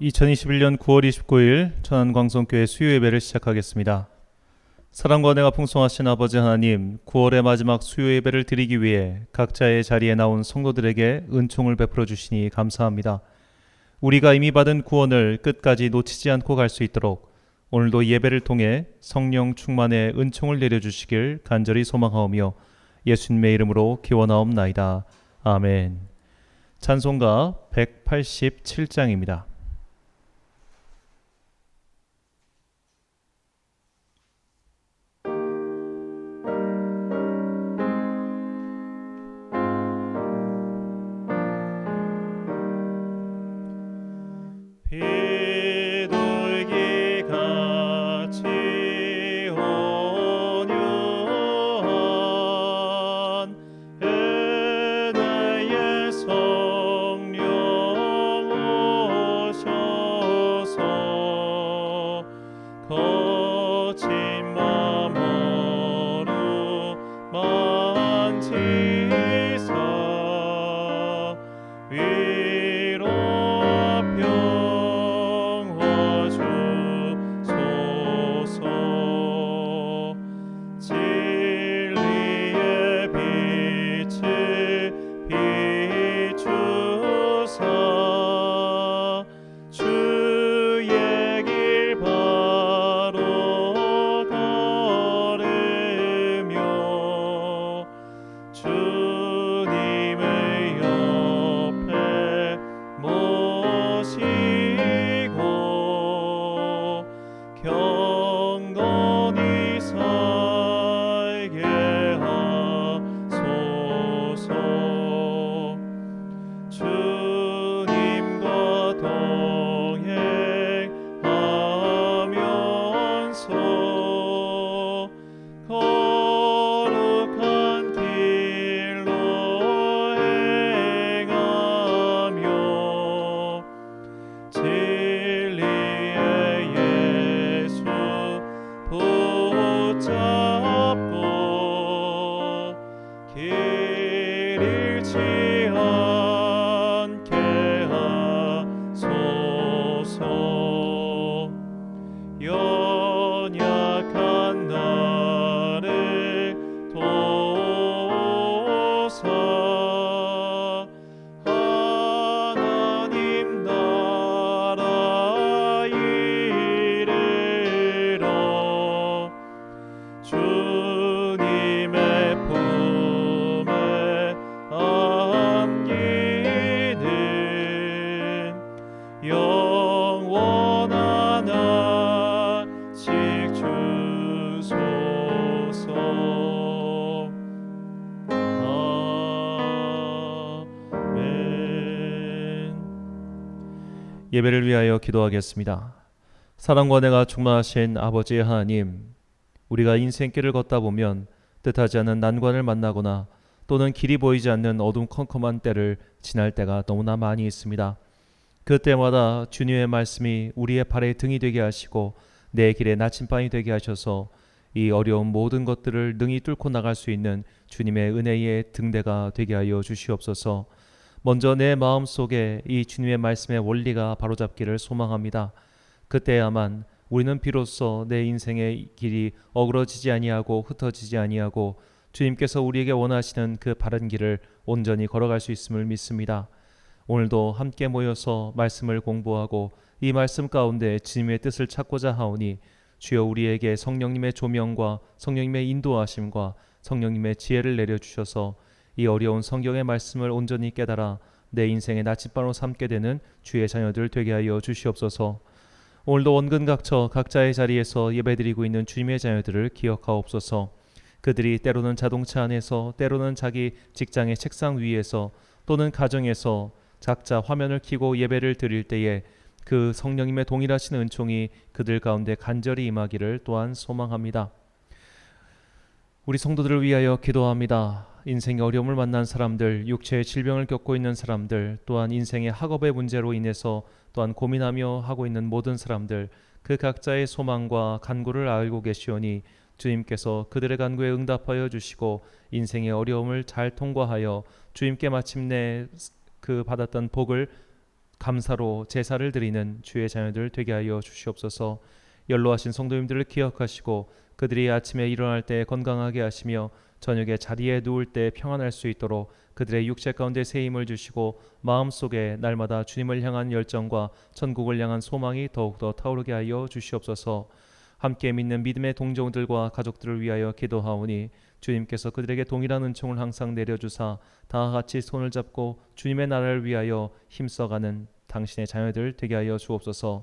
2021년 9월 29일 천안광성교회 수요예배를 시작하겠습니다. 사랑과 은혜가 풍성하신 아버지 하나님, 9월의 마지막 수요예배를 드리기 위해 각자의 자리에 나온 성도들에게 은총을 베풀어 주시니 감사합니다. 우리가 이미 받은 구원을 끝까지 놓치지 않고 갈 수 있도록 오늘도 예배를 통해 성령 충만의 은총을 내려주시길 간절히 소망하오며 예수님의 이름으로 기원하옵나이다. 아멘. 찬송가 187장입니다. 예배를 위하여 기도하겠습니다. 사랑과 은혜가 충만하신 아버지 하나님, 우리가 인생길을 걷다 보면 뜻하지 않은 난관을 만나거나 또는 길이 보이지 않는 어둠컴컴한 때를 지날 때가 너무나 많이 있습니다. 그때마다 주님의 말씀이 우리의 발에 등이 되게 하시고 내 길에 나침반이 되게 하셔서 이 어려운 모든 것들을 능히 뚫고 나갈 수 있는 주님의 은혜의 등대가 되게 하여 주시옵소서. 먼저 내 마음속에 이 주님의 말씀의 원리가 바로잡기를 소망합니다. 그때야만 우리는 비로소 내 인생의 길이 어그러지지 아니하고 흩어지지 아니하고 주님께서 우리에게 원하시는 그 바른 길을 온전히 걸어갈 수 있음을 믿습니다. 오늘도 함께 모여서 말씀을 공부하고 이 말씀 가운데 주님의 뜻을 찾고자 하오니 주여 우리에게 성령님의 조명과 성령님의 인도하심과 성령님의 지혜를 내려주셔서 이 어려운 성경의 말씀을 온전히 깨달아 내 인생의 나침반으로 삼게 되는 주의 자녀들 되게 하여 주시옵소서. 오늘도 원근각처 각자의 자리에서 예배드리고 있는 주님의 자녀들을 기억하옵소서. 그들이 때로는 자동차 안에서 때로는 자기 직장의 책상 위에서 또는 가정에서 각자 화면을 켜고 예배를 드릴 때에 그 성령님의 동일하신 은총이 그들 가운데 간절히 임하기를 또한 소망합니다. 우리 성도들을 위하여 기도합니다. 인생의 어려움을 만난 사람들, 육체의 질병을 겪고 있는 사람들, 또한 인생의 학업의 문제로 인해서 또한 고민하며 하고 있는 모든 사람들, 그 각자의 소망과 간구를 알고 계시오니 주님께서 그들의 간구에 응답하여 주시고 인생의 어려움을 잘 통과하여 주님께 마침내 그 받았던 복을 감사로 제사를 드리는 주의 자녀들 되게 하여 주시옵소서. 연로하신 성도님들을 기억하시고 그들이 아침에 일어날 때 건강하게 하시며 저녁에 자리에 누울 때 평안할 수 있도록 그들의 육체 가운데 새 힘을 주시고 마음속에 날마다 주님을 향한 열정과 천국을 향한 소망이 더욱더 타오르게 하여 주시옵소서. 함께 믿는 믿음의 동정들과 가족들을 위하여 기도하오니 주님께서 그들에게 동일한 은총을 항상 내려주사 다 같이 손을 잡고 주님의 나라를 위하여 힘써가는 당신의 자녀들 되게 하여 주옵소서.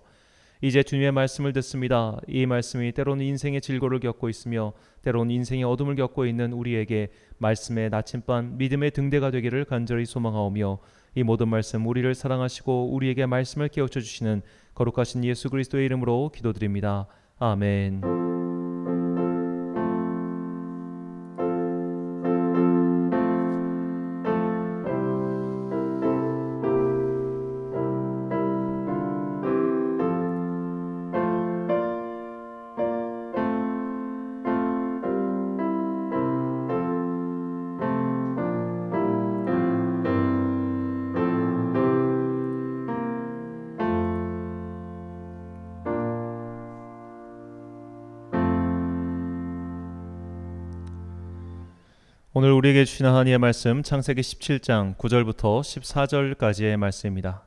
이제 주님의 말씀을 듣습니다. 이 말씀이 때로는 인생의 질고를 겪고 있으며 때로는 인생의 어둠을 겪고 있는 우리에게 말씀의 나침반 믿음의 등대가 되기를 간절히 소망하오며 이 모든 말씀 우리를 사랑하시고 우리에게 말씀을 깨우쳐 주시는 거룩하신 예수 그리스도의 이름으로 기도드립니다. 아멘. 오늘 우리에게 주신 하나님의 말씀 창세기 17장 9절부터 14절까지의 말씀입니다.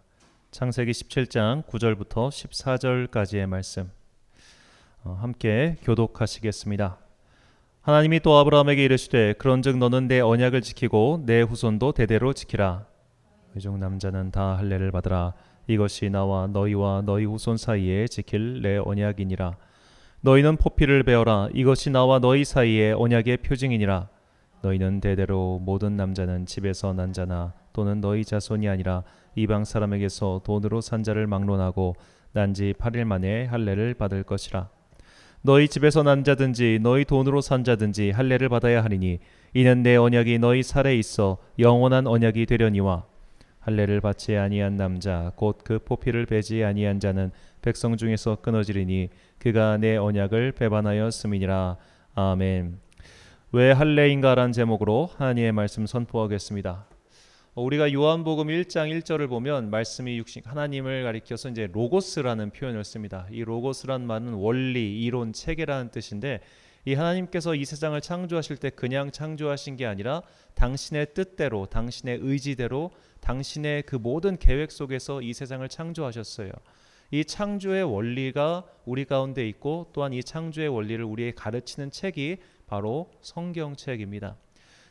창세기 17장 9절부터 14절까지의 말씀 함께 교독하시겠습니다. 하나님이 또 아브라함에게 이르시되 그런즉 너는 내 언약을 지키고 내 후손도 대대로 지키라. 회중 남자는 다 할례를 받으라. 이것이 나와 너희와 너희 후손 사이에 지킬 내 언약이니라. 너희는 포피를 베어라. 이것이 나와 너희 사이에 언약의 표징이니라. 너희는 대대로 모든 남자는 집에서 난 자나 또는 너희 자손이 아니라 이방 사람에게서 돈으로 산 자를 막론하고 난 지 8일 만에 할례를 받을 것이라. 너희 집에서 난 자든지 너희 돈으로 산 자든지 할례를 받아야 하리니 이는 내 언약이 너희 살에 있어 영원한 언약이 되려니와. 할례를 받지 아니한 남자 곧 그 포피를 베지 아니한 자는 백성 중에서 끊어지리니 그가 내 언약을 배반하였음이니라. 아멘. 왜 할례인가라는 제목으로 하나님의 말씀 선포하겠습니다. 우리가 요한복음 1장 1절을 보면 말씀이 하나님을 가리켜서 이제 로고스라는 표현을 씁니다. 이 로고스란 말은 원리, 이론, 체계라는 뜻인데 이 하나님께서 이 세상을 창조하실 때 그냥 창조하신 게 아니라 당신의 뜻대로, 당신의 의지대로, 당신의 그 모든 계획 속에서 이 세상을 창조하셨어요. 이 창조의 원리가 우리 가운데 있고 또한 이 창조의 원리를 우리에게 가르치는 책이 바로 성경책입니다.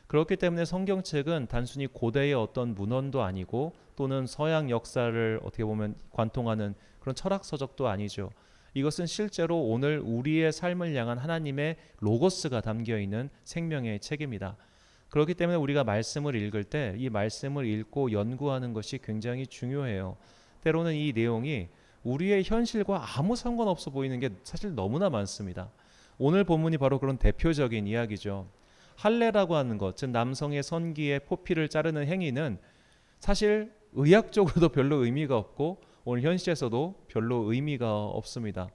그렇기 때문에 성경책은 단순히 고대의 어떤 문헌도 아니고 또는 서양 역사를 어떻게 보면 관통하는 그런 철학 서적도 아니죠. 이것은 실제로 오늘 우리의 삶을 향한 하나님의 로고스가 담겨있는 생명의 책입니다. 그렇기 때문에 우리가 말씀을 읽을 때 이 말씀을 읽고 연구하는 것이 굉장히 중요해요. 때로는 이 내용이 우리의 현실과 아무 상관없어 보이는 게 사실 너무나 많습니다. 오늘 본문이 바로 그런 대표적인 이야기죠. 할례라고 하는 것, 즉 남성의 선기의 포피를 자르는 행위는 사실 의학적으로도 별로 의미가 없고 오늘 현실에서도 별로 의미가 없습니다.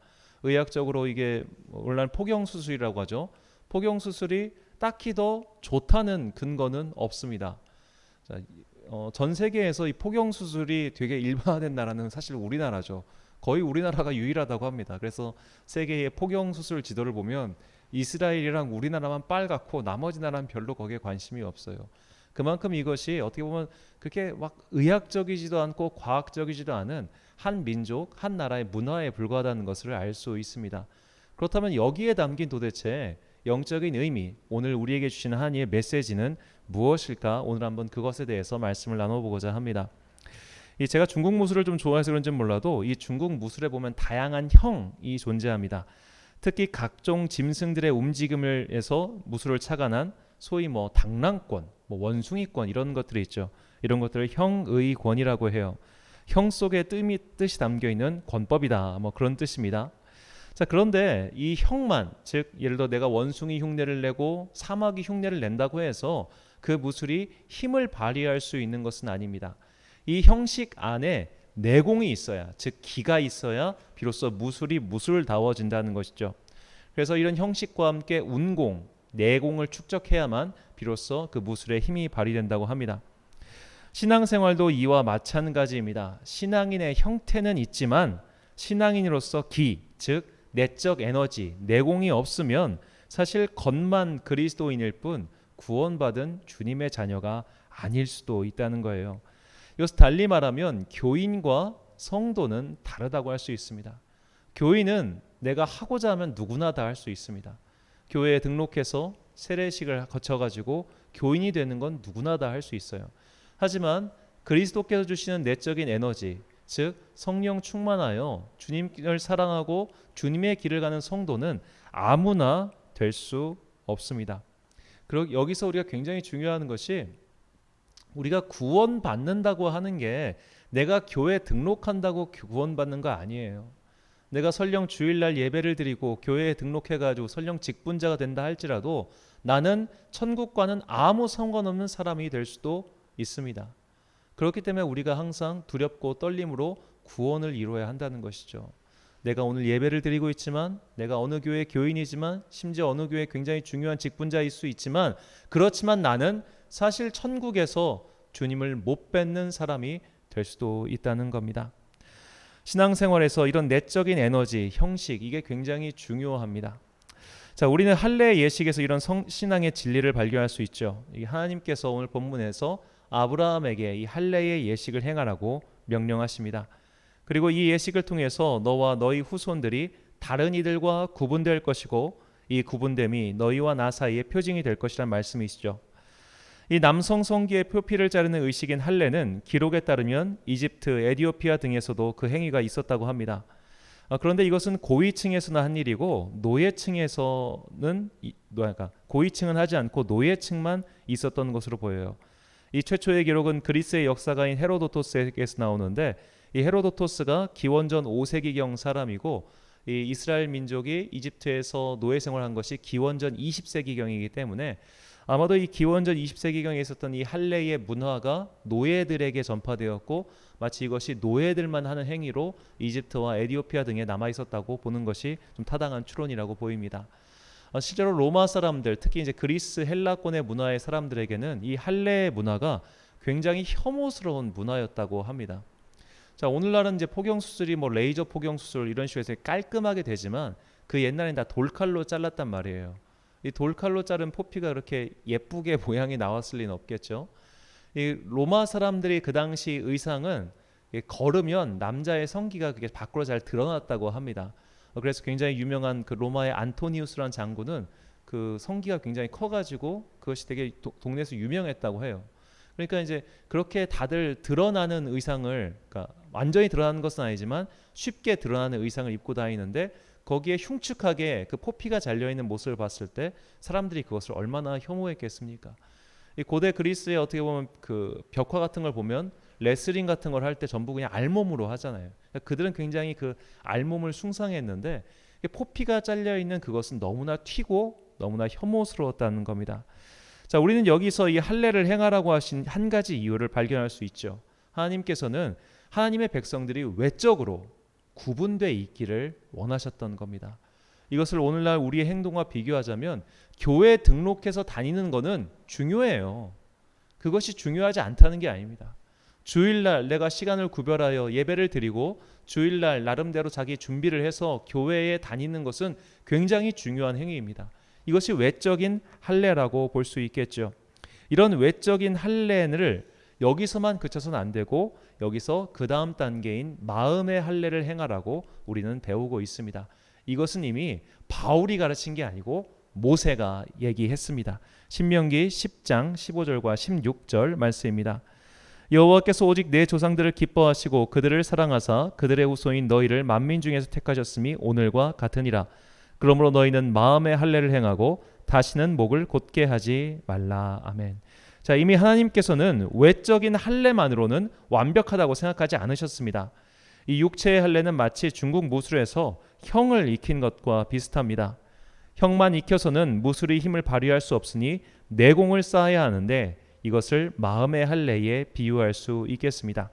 의학적으로 이게 오늘날 포경수술이라고 하죠. 포경수술이 딱히 더 좋다는 근거는 없습니다. 자, 전 세계에서 이 포경수술이 되게 일반화된 나라는 사실 우리나라죠. 거의 우리나라가 유일하다고 합니다. 그래서 세계의 포경수술 지도를 보면 이스라엘이랑 우리나라만 빨갛고 나머지 나라는 별로 거기에 관심이 없어요. 그만큼 이것이 어떻게 보면 그렇게 막 의학적이지도 않고 과학적이지도 않은 한 민족, 한 나라의 문화에 불과하다는 것을 알 수 있습니다. 그렇다면 여기에 담긴 도대체 영적인 의미, 오늘 우리에게 주시는 하나님의 메시지는 무엇일까? 오늘 한번 그것에 대해서 말씀을 나눠보고자 합니다. 제가 중국 무술을 좀 좋아해서 그런지 몰라도 이 중국 무술에 보면 다양한 형이 존재합니다. 특히 각종 짐승들의 움직임을 해서 무술을 착안한 소위 당랑권, 원숭이권 이런 것들이 있죠. 이런 것들을 형의권이라고 해요. 형 속에 뜻이 담겨있는 권법이다. 그런 뜻입니다. 자, 그런데 이 형만, 즉 예를 들어 내가 원숭이 흉내를 내고 사마귀 흉내를 낸다고 해서 그 무술이 힘을 발휘할 수 있는 것은 아닙니다. 이 형식 안에 내공이 있어야, 즉 기가 있어야 비로소 무술이 무술다워진다는 것이죠. 그래서 이런 형식과 함께 운공, 내공을 축적해야만 비로소 그 무술의 힘이 발휘된다고 합니다. 신앙생활도 이와 마찬가지입니다. 신앙인의 형태는 있지만 신앙인으로서 즉 내적 에너지, 내공이 없으면 사실 겉만 그리스도인일 뿐 구원받은 주님의 자녀가 아닐 수도 있다는 거예요. 이것을 달리 말하면 교인과 성도는 다르다고 할 수 있습니다. 교인은 내가 하고자 하면 누구나 다 할 수 있습니다. 교회에 등록해서 세례식을 거쳐가지고 교인이 되는 건 누구나 다 할 수 있어요. 하지만 그리스도께서 주시는 내적인 에너지, 즉 성령 충만하여 주님을 사랑하고 주님의 길을 가는 성도는 아무나 될 수 없습니다. 그리고 여기서 우리가 굉장히 중요한 것이 우리가 구원받는다고 하는 게 내가 교회 등록한다고 구원받는 거 아니에요. 내가 설령 주일날 예배를 드리고 교회에 등록해가지고 설령 직분자가 된다 할지라도 나는 천국과는 아무 상관없는 사람이 될 수도 있습니다. 그렇기 때문에 우리가 항상 두렵고 떨림으로 구원을 이루어야 한다는 것이죠. 내가 오늘 예배를 드리고 있지만, 내가 어느 교회 교인이지만, 심지어 어느 교회 굉장히 중요한 직분자일 수 있지만, 그렇지만 나는 사실 천국에서 주님을 못 뵙는 사람이 될 수도 있다는 겁니다. 신앙생활에서 이런 내적인 에너지, 형식, 이게 굉장히 중요합니다. 자, 우리는 할례 예식에서 이런 신앙의 진리를 발견할 수 있죠. 하나님께서 오늘 본문에서 아브라함에게 이 할례의 예식을 행하라고 명령하십니다. 그리고 이 예식을 통해서 너와 너희 후손들이 다른 이들과 구분될 것이고 이 구분됨이 너희와 나 사이의 표징이 될 것이란 말씀이시죠. 이 남성 성기의 표피를 자르는 의식인 할례는 기록에 따르면 이집트, 에티오피아 등에서도 그 행위가 있었다고 합니다. 그런데 이것은 고위층에서나 한 일이고 노예층에서는 고위층은 하지 않고 노예층만 있었던 것으로 보여요. 이 최초의 기록은 그리스의 역사가인 헤로도토스에게서 나오는데 이 헤로도토스가 기원전 5세기경 사람이고 이 이스라엘 민족이 이집트에서 노예 생활한 것이 기원전 20세기경이기 때문에 아마도 이 기원전 20세기경에 있었던 이 할례의 문화가 노예들에게 전파되었고 마치 이것이 노예들만 하는 행위로 이집트와 에티오피아 등에 남아 있었다고 보는 것이 좀 타당한 추론이라고 보입니다. 실제로 로마 사람들, 특히 이제 그리스 헬라권의 문화의 사람들에게는 이 할례의 문화가 굉장히 혐오스러운 문화였다고 합니다. 자, 오늘날은 이제 포경 수술이 레이저 포경 수술 이런 식으로 해서 깔끔하게 되지만 그 옛날엔 다 돌칼로 잘랐단 말이에요. 이 돌칼로 자른 포피가 그렇게 예쁘게 모양이 나왔을 리는 없겠죠. 이 로마 사람들이 그 당시 의상은 걸으면 남자의 성기가 그게 밖으로 잘 드러났다고 합니다. 그래서 굉장히 유명한 그 로마의 안토니우스라는 장군은 그 성기가 굉장히 커가지고 그것이 되게 동네에서 유명했다고 해요. 그러니까 이제 그렇게 다들 드러나는 의상을, 그러니까 완전히 드러나는 것은 아니지만 쉽게 드러나는 의상을 입고 다니는데 거기에 흉측하게 그 포피가 잘려있는 모습을 봤을 때 사람들이 그것을 얼마나 혐오했겠습니까? 이 고대 그리스에 어떻게 보면 그 벽화 같은 걸 보면 레슬링 같은 걸 할 때 전부 그냥 알몸으로 하잖아요. 그러니까 그들은 굉장히 그 알몸을 숭상했는데 포피가 잘려있는 그것은 너무나 튀고 너무나 혐오스러웠다는 겁니다. 자, 우리는 여기서 이 할례를 행하라고 하신 한 가지 이유를 발견할 수 있죠. 하나님께서는 하나님의 백성들이 외적으로 구분되어 있기를 원하셨던 겁니다. 이것을 오늘날 우리의 행동과 비교하자면 교회에 등록해서 다니는 것은 중요해요. 그것이 중요하지 않다는 게 아닙니다. 주일날 내가 시간을 구별하여 예배를 드리고 주일날 나름대로 자기 준비를 해서 교회에 다니는 것은 굉장히 중요한 행위입니다. 이것이 외적인 할례라고 볼 수 있겠죠. 이런 외적인 할례를 여기서만 그쳐서는 안 되고 여기서 그 다음 단계인 마음의 할례를 행하라고 우리는 배우고 있습니다. 이것은 이미 바울이 가르친 게 아니고 모세가 얘기했습니다. 신명기 10장 15절과 16절 말씀입니다. 여호와께서 오직 내 조상들을 기뻐하시고 그들을 사랑하사 그들의 후손인 너희를 만민 중에서 택하셨음이 오늘과 같으니라. 그러므로 너희는 마음의 할례를 행하고 다시는 목을 곧게 하지 말라. 아멘. 자, 이미 하나님께서는 외적인 할례만으로는 완벽하다고 생각하지 않으셨습니다. 이 육체의 할례는 마치 중국 무술에서 형을 익힌 것과 비슷합니다. 형만 익혀서는 무술의 힘을 발휘할 수 없으니 내공을 쌓아야 하는데 이것을 마음의 할례에 비유할 수 있겠습니다.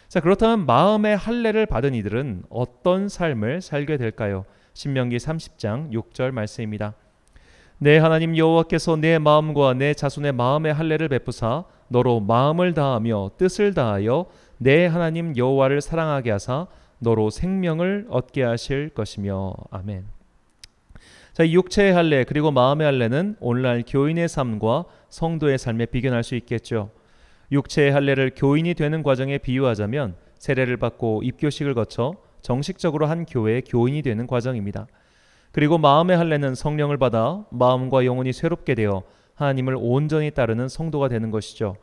자, 그렇다면 마음의 할례를 받은 이들은 어떤 삶을 살게 될까요? 신명기 30장 6절 말씀입니다. 내 하나님 여호와께서 내 마음과 내 자손의 마음에 할례를 베푸사 너로 마음을 다하며 뜻을 다하여 내 하나님 여호와를 사랑하게 하사 너로 생명을 얻게 하실 것이며. 아멘. 자, 이 육체의 할례 그리고 마음의 할례는 오늘날 교인의 삶과 성도의 삶에 비견할 수 있겠죠. 육체의 할례를 교인이 되는 과정에 비유하자면 세례를 받고 입교식을 거쳐 정식적으로 한 교회의 교인이 되는 과정입니다. 그리고 마음의 할례는 성령을 받아 마음과 영혼이 새롭게 되어 하나님을 온전히 따르는 성도가 되는 것이죠.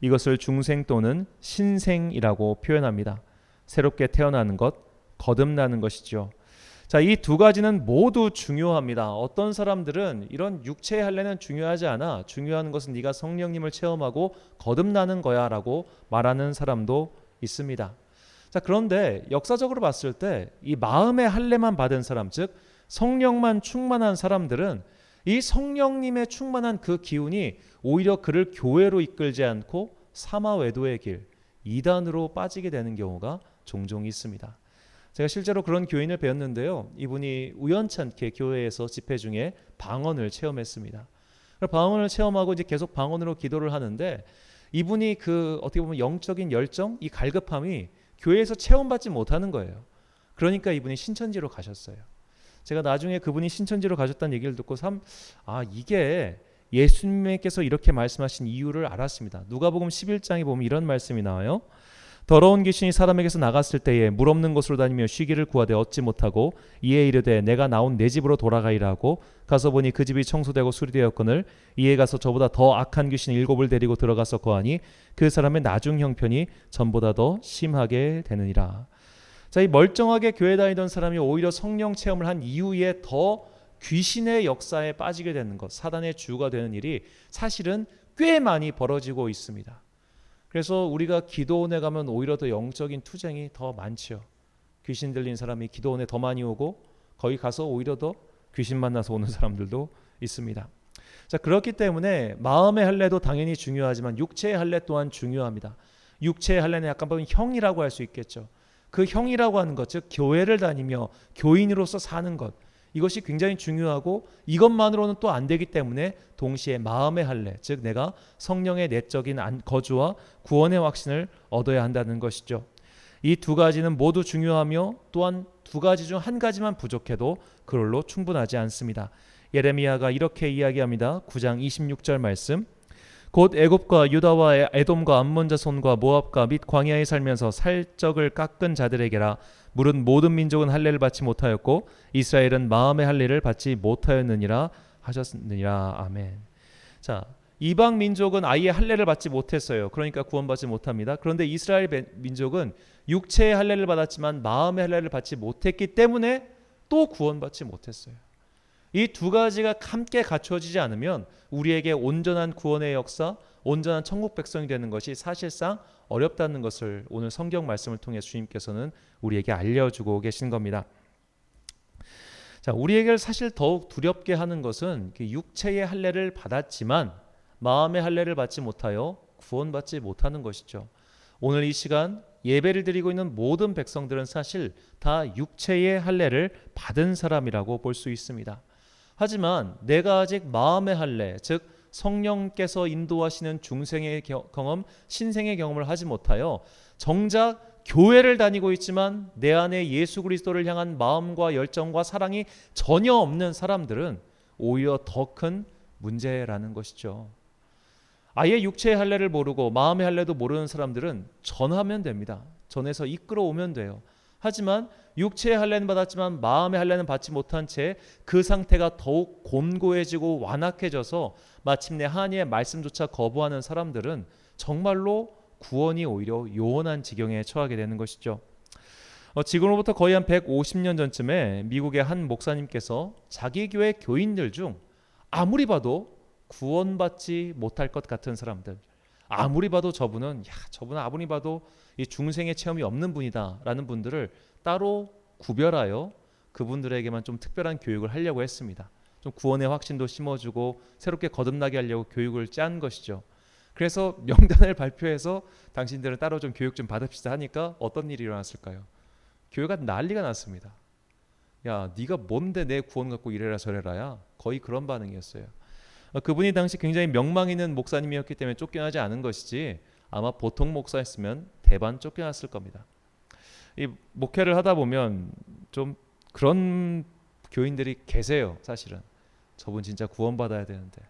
이것을 중생 또는 신생이라고 표현합니다. 새롭게 태어나는 것, 거듭나는 것이죠. 자, 이 두 가지는 모두 중요합니다. 어떤 사람들은 이런 육체의 할례는 중요하지 않아, 중요한 것은 네가 성령님을 체험하고 거듭나는 거야 라고 말하는 사람도 있습니다. 자, 그런데 역사적으로 봤을 때 이 마음의 할례만 받은 사람, 즉 성령만 충만한 사람들은 이 성령님의 충만한 그 기운이 오히려 그를 교회로 이끌지 않고 사마외도의 길, 이단으로 빠지게 되는 경우가 종종 있습니다. 제가 실제로 그런 교인을 배웠는데요. 이분이 우연찮게 교회에서 집회 중에 방언을 체험했습니다. 방언을 체험하고 이제 계속 방언으로 기도를 하는데 이분이 그 어떻게 보면 영적인 열정, 이 갈급함이 교회에서 체험받지 못하는 거예요. 그러니까 이분이 신천지로 가셨어요. 제가 나중에 그분이 신천지로 가셨다는 얘기를 듣고 이게 예수님께서 이렇게 말씀하신 이유를 알았습니다. 누가복음 11장에 보면 이런 말씀이 나와요. 더러운 귀신이 사람에게서 나갔을 때에 물 없는 곳으로 다니며 쉬기를 구하되 얻지 못하고 이에 이르되 내가 나온 내 집으로 돌아가리라 하고 가서 보니 그 집이 청소되고 수리되었거늘 이에 가서 저보다 더 악한 귀신 7을 데리고 들어가서 거하니 그 사람의 나중 형편이 전보다 더 심하게 되느니라. 자, 이 멀쩡하게 교회 다니던 사람이 오히려 성령 체험을 한 이후에 더 귀신의 역사에 빠지게 되는 것, 사단의 주가 되는 일이 사실은 꽤 많이 벌어지고 있습니다. 그래서 우리가 기도원에 가면 오히려 더 영적인 투쟁이 더 많죠. 귀신 들린 사람이 기도원에 더 많이 오고 거기 가서 오히려 더 귀신 만나서 오는 사람들도 있습니다. 자, 그렇기 때문에 마음의 할례도 당연히 중요하지만 육체의 할례 또한 중요합니다. 육체의 할례는 약간 보면 형이라고 할 수 있겠죠. 그 형이라고 하는 것, 즉 교회를 다니며 교인으로서 사는 것, 이것이 굉장히 중요하고 이것만으로는 또 안 되기 때문에 동시에 마음의 할례, 즉 내가 성령의 내적인 거주와 구원의 확신을 얻어야 한다는 것이죠. 이 두 가지는 모두 중요하며 또한 두 가지 중 한 가지만 부족해도 그걸로 충분하지 않습니다. 예레미야가 이렇게 이야기합니다. 9장 26절 말씀. 곧 애굽과 유다와 에돔과 암몬 자손과 모압과 및 광야에 살면서 살적을 깎은 자들에게라. 물은 모든 민족은 할례를 받지 못하였고 이스라엘은 마음의 할례를 받지 못하였느니라 하셨느니라. 아멘. 자, 이방 민족은 아예 할례를 받지 못했어요. 그러니까 구원받지 못합니다. 그런데 이스라엘 민족은 육체의 할례를 받았지만 마음의 할례를 받지 못했기 때문에 또 구원받지 못했어요. 이 두 가지가 함께 갖춰지지 않으면 우리에게 온전한 구원의 역사, 온전한 천국 백성이 되는 것이 사실상 어렵다는 것을 오늘 성경 말씀을 통해 주님께서는 우리에게 알려주고 계신 겁니다. 자, 우리에게 사실 더욱 두렵게 하는 것은 육체의 할례를 받았지만 마음의 할례를 받지 못하여 구원받지 못하는 것이죠. 오늘 이 시간 예배를 드리고 있는 모든 백성들은 사실 다 육체의 할례를 받은 사람이라고 볼 수 있습니다. 하지만 내가 아직 마음의 할례, 즉 성령께서 인도하시는 중생의 경험, 신생의 경험을 하지 못하여 정작 교회를 다니고 있지만 내 안에 예수 그리스도를 향한 마음과 열정과 사랑이 전혀 없는 사람들은 오히려 더 큰 문제라는 것이죠. 아예 육체의 할례를 모르고 마음의 할례도 모르는 사람들은 전하면 됩니다. 전해서 이끌어오면 돼요. 하지만 육체의 할례는 받았지만 마음의 할례는 받지 못한 채 그 상태가 더욱 곤고해지고 완악해져서 마침내 하나님의 말씀조차 거부하는 사람들은 정말로 구원이 오히려 요원한 지경에 처하게 되는 것이죠. 지금으로부터 거의 한 150년 전쯤에 미국의 한 목사님께서 자기 교회 교인들 중 아무리 봐도 구원받지 못할 것 같은 사람들, 아무리 봐도 저분은 아무리 봐도 이 중생의 체험이 없는 분이다 라는 분들을 따로 구별하여 그분들에게만 좀 특별한 교육을 하려고 했습니다. 좀 구원의 확신도 심어주고 새롭게 거듭나게 하려고 교육을 짠 것이죠. 그래서 명단을 발표해서 당신들은 따로 좀 교육 좀 받읍시다 하니까 어떤 일이 일어났을까요? 교회가 난리가 났습니다. 야, 네가 뭔데 내 구원 갖고 이래라 저래라야. 거의 그런 반응이었어요. 그분이 당시 굉장히 명망 있는 목사님이었기 때문에 쫓겨나지 않은 것이지 아마 보통 목사였으면 대반 쫓겨났을 겁니다. 이 목회를 하다 보면 좀 그런 교인들이 계세요. 사실은 저분 진짜 구원받아야 되는데,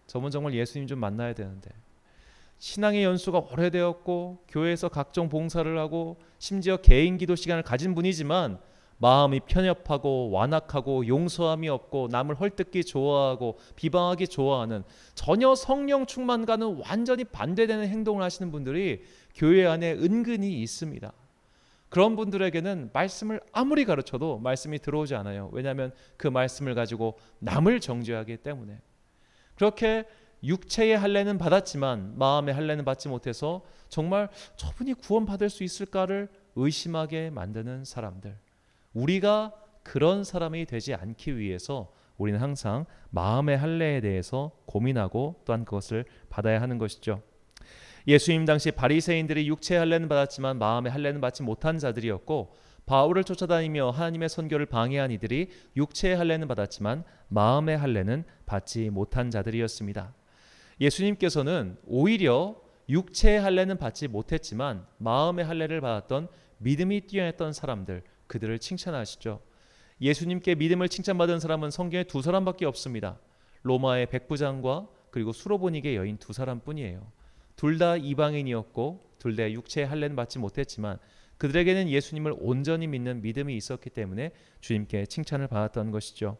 저분 정말 예수님 좀 만나야 되는데, 신앙의 연수가 오래되었고 교회에서 각종 봉사를 하고 심지어 개인 기도 시간을 가진 분이지만 마음이 편협하고 완악하고 용서함이 없고 남을 헐뜯기 좋아하고 비방하기 좋아하는, 전혀 성령 충만과는 완전히 반대되는 행동을 하시는 분들이 교회 안에 은근히 있습니다. 그런 분들에게는 말씀을 아무리 가르쳐도 말씀이 들어오지 않아요. 왜냐하면 그 말씀을 가지고 남을 정죄하기 때문에. 그렇게 육체의 할례는 받았지만 마음의 할례는 받지 못해서 정말 저분이 구원받을 수 있을까를 의심하게 만드는 사람들, 우리가 그런 사람이 되지 않기 위해서 우리는 항상 마음의 할례에 대해서 고민하고 또한 그것을 받아야 하는 것이죠. 예수님 당시 바리새인들이 육체의 할례는 받았지만 마음의 할례는 받지 못한 자들이었고, 바울을 쫓아다니며 하나님의 선교를 방해한 이들이 육체의 할례는 받았지만 마음의 할례는 받지 못한 자들이었습니다. 예수님께서는 오히려 육체의 할례는 받지 못했지만 마음의 할례를 받았던 믿음이 뛰어났던 사람들, 그들을 칭찬하시죠. 예수님께 믿음을 칭찬받은 사람은 성경에 두 사람밖에 없습니다. 로마의 백부장과 그리고 수로보니게 여인 두 사람뿐이에요. 둘 다 이방인이었고 둘 다 육체의 할례는 받지 못했지만 그들에게는 예수님을 온전히 믿는 믿음이 있었기 때문에 주님께 칭찬을 받았던 것이죠.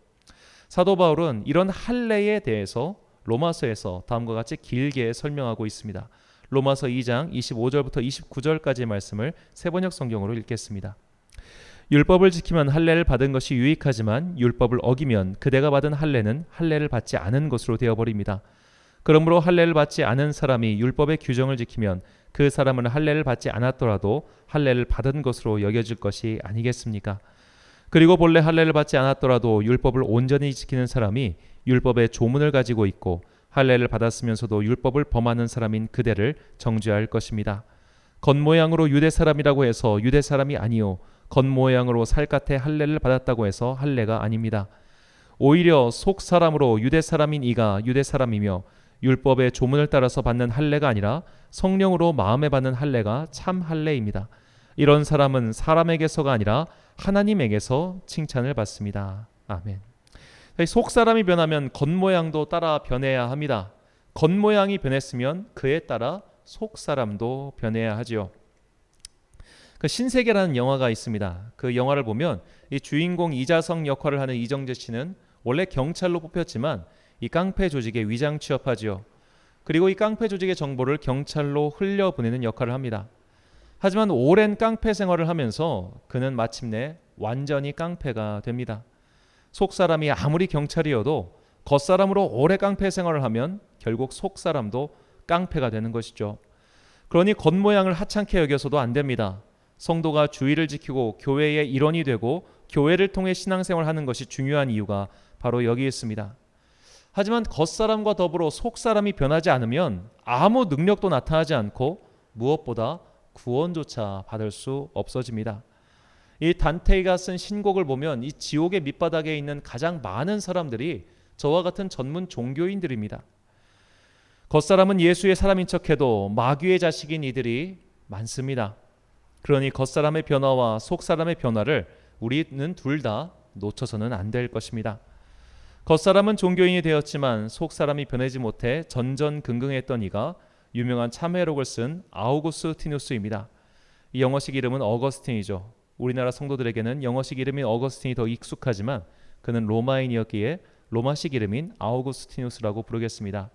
사도 바울은 이런 할례에 대해서 로마서에서 다음과 같이 길게 설명하고 있습니다. 로마서 2장 25절부터 29절까지의 말씀을 세번역 성경으로 읽겠습니다. 율법을 지키면 할례를 받은 것이 유익하지만 율법을 어기면 그대가 받은 할례는 할례를 받지 않은 것으로 되어버립니다. 그러므로 할례를 받지 않은 사람이 율법의 규정을 지키면 그 사람은 할례를 받지 않았더라도 할례를 받은 것으로 여겨질 것이 아니겠습니까? 그리고 본래 할례를 받지 않았더라도 율법을 온전히 지키는 사람이 율법의 조문을 가지고 있고 할례를 받았으면서도 율법을 범하는 사람인 그대를 정죄할 것입니다. 겉모양으로 유대 사람이라고 해서 유대 사람이 아니요 겉모양으로 살갗에 할례를 받았다고 해서 할례가 아닙니다. 오히려 속 사람으로 유대 사람인 이가 유대 사람이며 율법의 조문을 따라서 받는 할례가 아니라 성령으로 마음에 받는 할례가 참 할례입니다. 이런 사람은 사람에게서가 아니라 하나님에게서 칭찬을 받습니다. 아멘. 속 사람이 변하면 겉모양도 따라 변해야 합니다. 겉모양이 변했으면 그에 따라 속 사람도 변해야 하지요. 그 신세계라는 영화가 있습니다. 그 영화를 보면 이 주인공 이자성 역할을 하는 이정재 씨는 원래 경찰로 뽑혔지만 이 깡패 조직에 위장 취업하지요. 그리고 이 깡패 조직의 정보를 경찰로 흘려보내는 역할을 합니다. 하지만 오랜 깡패 생활을 하면서 그는 마침내 완전히 깡패가 됩니다. 속사람이 아무리 경찰이어도 겉사람으로 오래 깡패 생활을 하면 결국 속사람도 깡패가 되는 것이죠. 그러니 겉모양을 하찮게 여겨서도 안 됩니다. 성도가 주의를 지키고 교회의 일원이 되고 교회를 통해 신앙생활을 하는 것이 중요한 이유가 바로 여기 있습니다. 하지만 겉사람과 더불어 속사람이 변하지 않으면 아무 능력도 나타나지 않고 무엇보다 구원조차 받을 수 없어집니다. 이 단테이가 쓴 신곡을 보면 이 지옥의 밑바닥에 있는 가장 많은 사람들이 저와 같은 전문 종교인들입니다. 겉사람은 예수의 사람인 척해도 마귀의 자식인 이들이 많습니다. 그러니 겉사람의 변화와 속사람의 변화를 우리는 둘 다 놓쳐서는 안 될 것입니다. 겉사람은 종교인이 되었지만 속사람이 변하지 못해 전전긍긍했던 이가 유명한 참회록을 쓴 아우구스티누스입니다. 이 영어식 이름은 어거스틴이죠. 우리나라 성도들에게는 영어식 이름인 어거스틴이 더 익숙하지만 그는 로마인이었기에 로마식 이름인 아우구스티누스라고 부르겠습니다.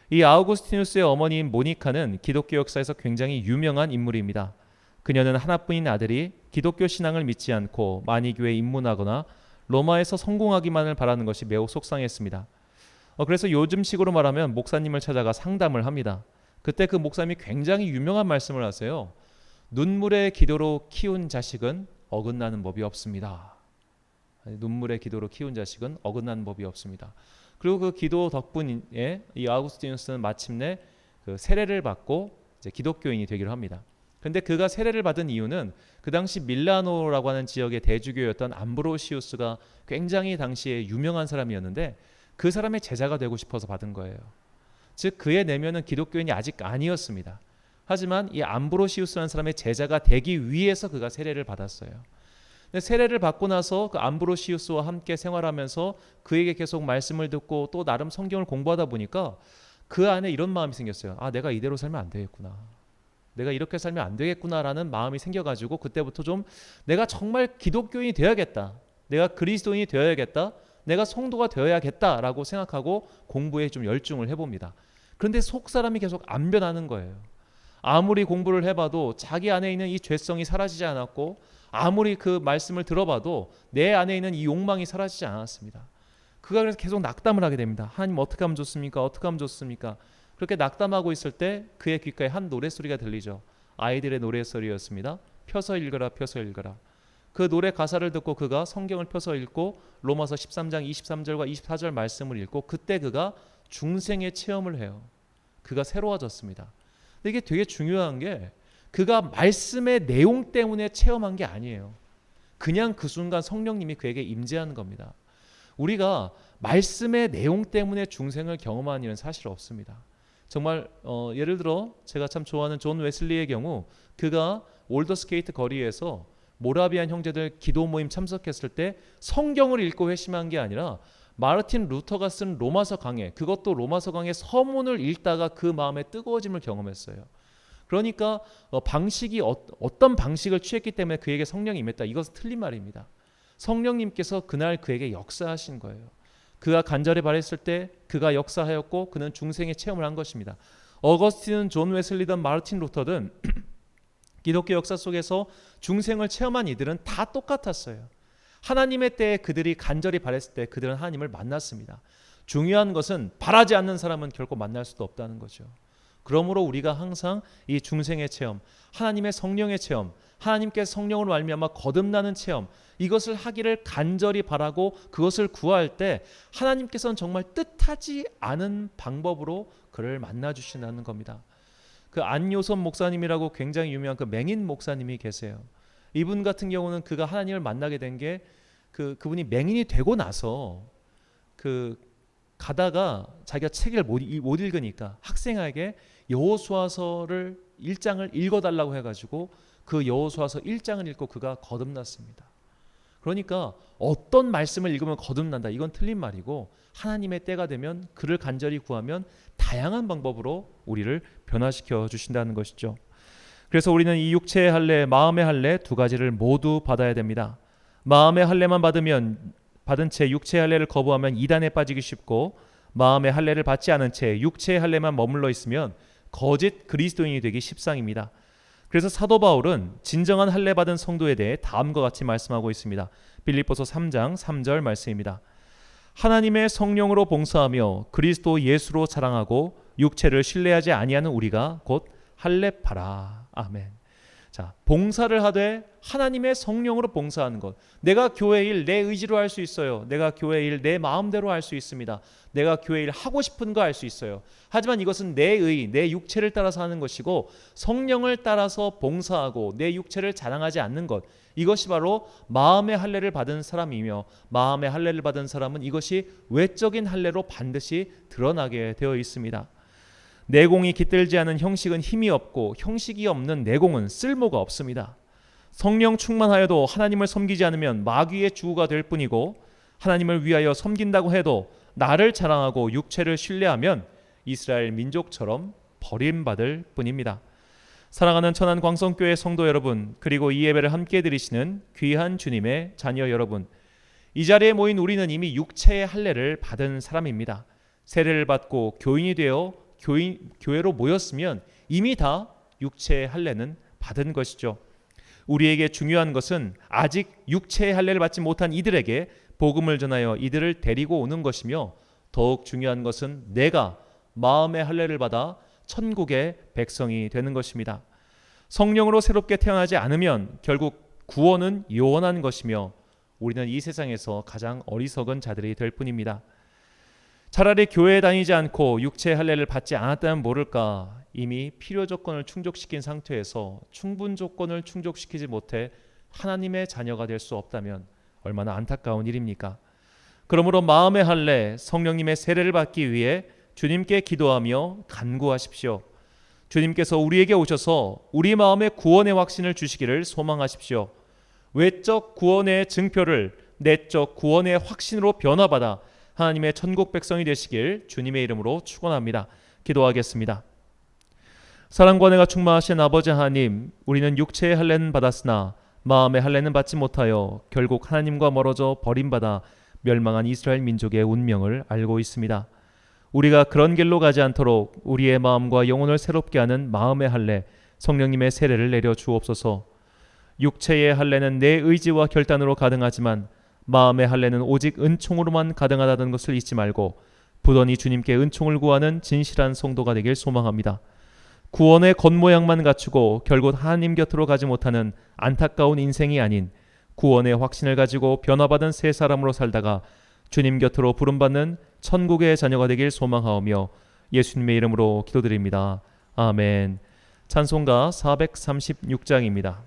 이 아우구스티누스의 어머니인 모니카는 기독교 역사에서 굉장히 유명한 인물입니다. 그녀는 하나뿐인 아들이 기독교 신앙을 믿지 않고 만이교에 입문하거나 로마에서 성공하기만을 바라는 것이 매우 속상했습니다. 그래서 요즘식으로 말하면 목사님을 찾아가 상담을 합니다. 그때 그 목사님이 굉장히 유명한 말씀을 하세요. 눈물의 기도로 키운 자식은 어긋나는 법이 없습니다. 눈물의 기도로 키운 자식은 어긋나는 법이 없습니다. 그리고 그 기도 덕분에 이 아우구스티누스는 마침내 그 세례를 받고 이제 기독교인이 되기로 합니다. 근데 그가 세례를 받은 이유는 그 당시 밀라노라고 하는 지역의 대주교였던 암브로시우스가 굉장히 당시에 유명한 사람이었는데 그 사람의 제자가 되고 싶어서 받은 거예요. 즉 그의 내면은 기독교인이 아직 아니었습니다. 하지만 이 암브로시우스라는 사람의 제자가 되기 위해서 그가 세례를 받았어요. 근데 세례를 받고 나서 그 암브로시우스와 함께 생활하면서 그에게 계속 말씀을 듣고 또 나름 성경을 공부하다 보니까 그 안에 이런 마음이 생겼어요. 아, 내가 이대로 살면 안 되겠구나. 내가 이렇게 살면 안 되겠구나라는 마음이 생겨가지고 그때부터 좀 내가 정말 기독교인이 되어야겠다. 내가 그리스도인이 되어야겠다. 내가 성도가 되어야겠다라고 생각하고 공부에 좀 열중을 해봅니다. 그런데 속 사람이 계속 안 변하는 거예요. 아무리 공부를 해봐도 자기 안에 있는 이 죄성이 사라지지 않았고 아무리 그 말씀을 들어봐도 내 안에 있는 이 욕망이 사라지지 않았습니다. 그가 그래서 계속 낙담을 하게 됩니다. 하나님 어떻게 하면 좋습니까? 어떻게 하면 좋습니까? 그렇게 낙담하고 있을 때 그의 귓가에 한 노랫소리가 들리죠. 아이들의 노랫소리였습니다. 펴서 읽어라, 펴서 읽어라. 그 노래 가사를 듣고 그가 성경을 펴서 읽고 로마서 13장 23절과 24절 말씀을 읽고 그때 그가 중생의 체험을 해요. 그가 새로워졌습니다. 근데 이게 되게 중요한 게 그가 말씀의 내용 때문에 체험한 게 아니에요. 그냥 그 순간 성령님이 그에게 임재하는 겁니다. 우리가 말씀의 내용 때문에 중생을 경험하는 일은 사실 없습니다. 정말 예를 들어 제가 참 좋아하는 존 웨슬리의 경우 그가 올더스게이트 거리에서 모라비안 형제들 기도 모임 참석했을 때 성경을 읽고 회심한 게 아니라 마르틴 루터가 쓴 로마서 강해, 그것도 로마서 강해 서문을 읽다가 그 마음의 뜨거워짐을 경험했어요. 그러니까 방식이 어떤 방식을 취했기 때문에 그에게 성령이 임했다. 이것은 틀린 말입니다. 성령님께서 그날 그에게 역사하신 거예요. 그가 간절히 바랬을 때 그가 역사하였고 그는 중생의 체험을 한 것입니다. 어거스틴은 존 웨슬리든 마르틴 루터든 기독교 역사 속에서 중생을 체험한 이들은 다 똑같았어요. 하나님의 때에 그들이 간절히 바랬을 때 그들은 하나님을 만났습니다. 중요한 것은 바라지 않는 사람은 결코 만날 수도 없다는 거죠. 그러므로 우리가 항상 이 중생의 체험, 하나님의 성령의 체험, 하나님께서 성령으로 말미암아 거듭나는 체험, 이것을 하기를 간절히 바라고 그것을 구할 때 하나님께서는 정말 뜻하지 않은 방법으로 그를 만나 주신다는 겁니다. 그 안요선 목사님이라고 굉장히 유명한 그 맹인 목사님이 계세요. 이분 같은 경우는 그가 하나님을 만나게 된 게 그분이 맹인이 되고 나서 가다가 자기가 책을 못 읽으니까 학생에게 여호수아서를 1장을 읽어달라고 해가지고 그 여호수아서 1장을 읽고 그가 거듭났습니다. 그러니까 어떤 말씀을 읽으면 거듭난다, 이건 틀린 말이고 하나님의 때가 되면 그를 간절히 구하면 다양한 방법으로 우리를 변화시켜 주신다는 것이죠. 그래서 우리는 이 육체의 할례, 마음의 할례 두 가지를 모두 받아야 됩니다. 마음의 할례만 받은 채 육체의 할례를 거부하면 이단에 빠지기 쉽고 마음의 할례를 받지 않은 채 육체의 할례만 머물러 있으면 거짓 그리스도인이 되기 십상입니다. 그래서 사도 바울은 진정한 할례 받은 성도에 대해 다음과 같이 말씀하고 있습니다. 빌립보서 3장 3절 말씀입니다. 하나님의 성령으로 봉사하며 그리스도 예수로 자랑하고 육체를 신뢰하지 아니하는 우리가 곧 할례파라. 아멘. 자, 봉사를 하되 하나님의 성령으로 봉사하는 것. 내가 교회 일 내 의지로 할 수 있어요. 내가 교회 일 내 마음대로 할 수 있습니다. 내가 교회 일 하고 싶은 거 할 수 있어요. 하지만 이것은 내 육체를 따라서 하는 것이고 성령을 따라서 봉사하고 내 육체를 자랑하지 않는 것. 이것이 바로 마음의 할례를 받은 사람이며 마음의 할례를 받은 사람은 이것이 외적인 할례로 반드시 드러나게 되어 있습니다. 내공이 깃들지 않은 형식은 힘이 없고 형식이 없는 내공은 쓸모가 없습니다. 성령 충만하여도 하나님을 섬기지 않으면 마귀의 주가 될 뿐이고 하나님을 위하여 섬긴다고 해도 나를 자랑하고 육체를 신뢰하면 이스라엘 민족처럼 버림받을 뿐입니다. 사랑하는 천안 광성교회 성도 여러분, 그리고 이 예배를 함께 드리시는 귀한 주님의 자녀 여러분, 이 자리에 모인 우리는 이미 육체의 할례를 받은 사람입니다. 세례를 받고 교인이 되어 교회로 모였으면 이미 다 육체의 할례는 받은 것이죠. 우리에게 중요한 것은 아직 육체의 할례를 받지 못한 이들에게 복음을 전하여 이들을 데리고 오는 것이며 더욱 중요한 것은 내가 마음의 할례를 받아 천국의 백성이 되는 것입니다. 성령으로 새롭게 태어나지 않으면 결국 구원은 요원한 것이며 우리는 이 세상에서 가장 어리석은 자들이 될 뿐입니다. 차라리 교회에 다니지 않고 육체의 할례를 받지 않았다면 모를까, 이미 필요 조건을 충족시킨 상태에서 충분 조건을 충족시키지 못해 하나님의 자녀가 될 수 없다면 얼마나 안타까운 일입니까? 그러므로 마음의 할례, 성령님의 세례를 받기 위해 주님께 기도하며 간구하십시오. 주님께서 우리에게 오셔서 우리 마음의 구원의 확신을 주시기를 소망하십시오. 외적 구원의 증표를 내적 구원의 확신으로 변화받아 하나님의 천국 백성이 되시길 주님의 이름으로 축원합니다. 기도하겠습니다. 사랑과 은혜가 충만하신 아버지 하나님, 우리는 육체의 할례는 받았으나 마음의 할례는 받지 못하여 결국 하나님과 멀어져 버림받아 멸망한 이스라엘 민족의 운명을 알고 있습니다. 우리가 그런 길로 가지 않도록 우리의 마음과 영혼을 새롭게 하는 마음의 할례, 성령님의 세례를 내려 주옵소서. 육체의 할례는 내 의지와 결단으로 가능하지만 마음의 할례는 오직 은총으로만 가능하다는 것을 잊지 말고 부단히 주님께 은총을 구하는 진실한 성도가 되길 소망합니다. 구원의 겉모양만 갖추고 결국 하나님 곁으로 가지 못하는 안타까운 인생이 아닌 구원의 확신을 가지고 변화받은 새 사람으로 살다가 주님 곁으로 부름받는 천국의 자녀가 되길 소망하오며 예수님의 이름으로 기도드립니다. 아멘. 찬송가 436장입니다.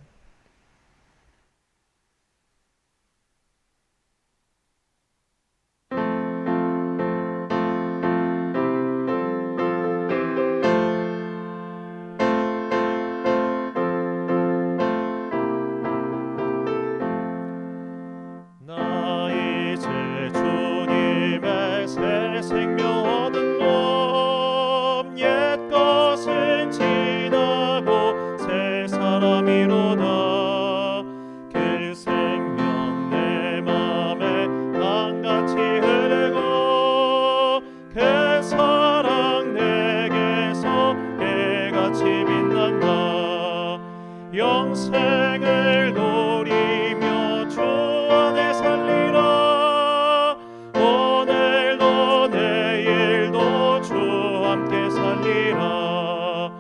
영생을 노리며 주 안에 살리라. 오늘도 내일도 주 함께 살리라.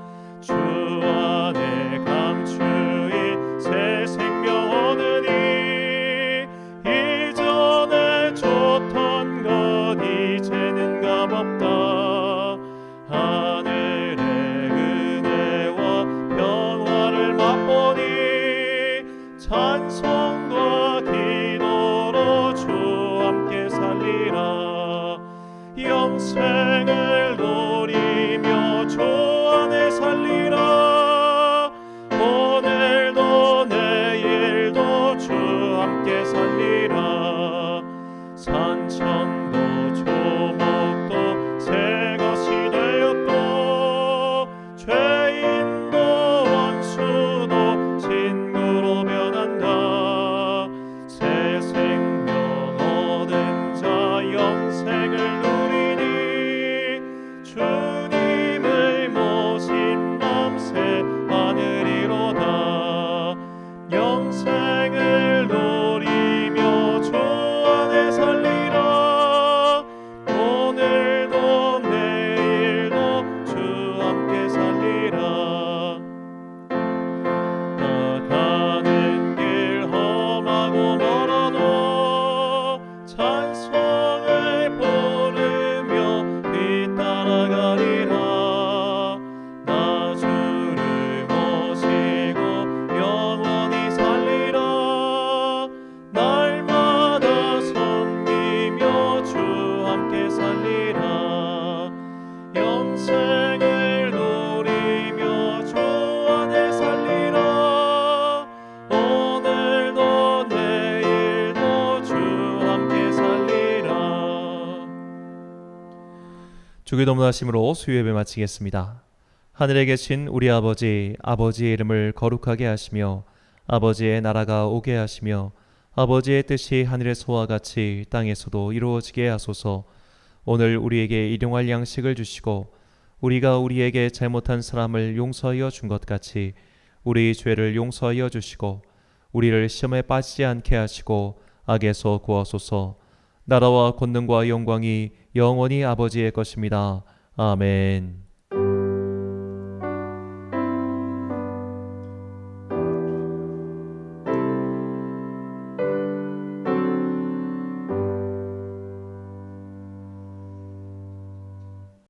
주 안에 감추인 새 생명 얻으니 이전에 좋던 것 이제는 값없다. 하늘의 은혜와 평화를 맛보니 찬송과 기도로 주 함께 살리라. 영생을 노리며 주 안에 살리라. 오늘도 내일도 주 함께 살리라. 산천도 조목도 새 것이 되었고 죄인도 원수도 친구로 변한다. 새 생명 얻은 자 영생을 누리니 주님을 모신 밤새 하늘이로다. 영생을 노리며 주 안에 살리라. 오늘도 내일도 주 함께 살리라. 나가는 길 험하고 멀어도 찬송을 부르며 뒤따라가리라. 나 주를 모시고 영원히 살리라. 날마다 섬기며 주 함께 살리라. 영생을 노리며 주 안에 살리라. 오늘도 내일도 주 함께 살리라. 주기도 문하심으로 수요예배 마치겠습니다. 하늘에 계신 우리 아버지, 아버지의 이름을 거룩하게 하시며 아버지의 나라가 오게 하시며 아버지의 뜻이 하늘에서와 같이 땅에서도 이루어지게 하소서. 오늘 우리에게 일용할 양식을 주시고 우리가 우리에게 잘못한 사람을 용서하여 준 것 같이 우리 죄를 용서하여 주시고 우리를 시험에 빠지지 않게 하시고 악에서 구하소서. 나라와 권능과 영광이 영원히 아버지의 것입니다. 아멘.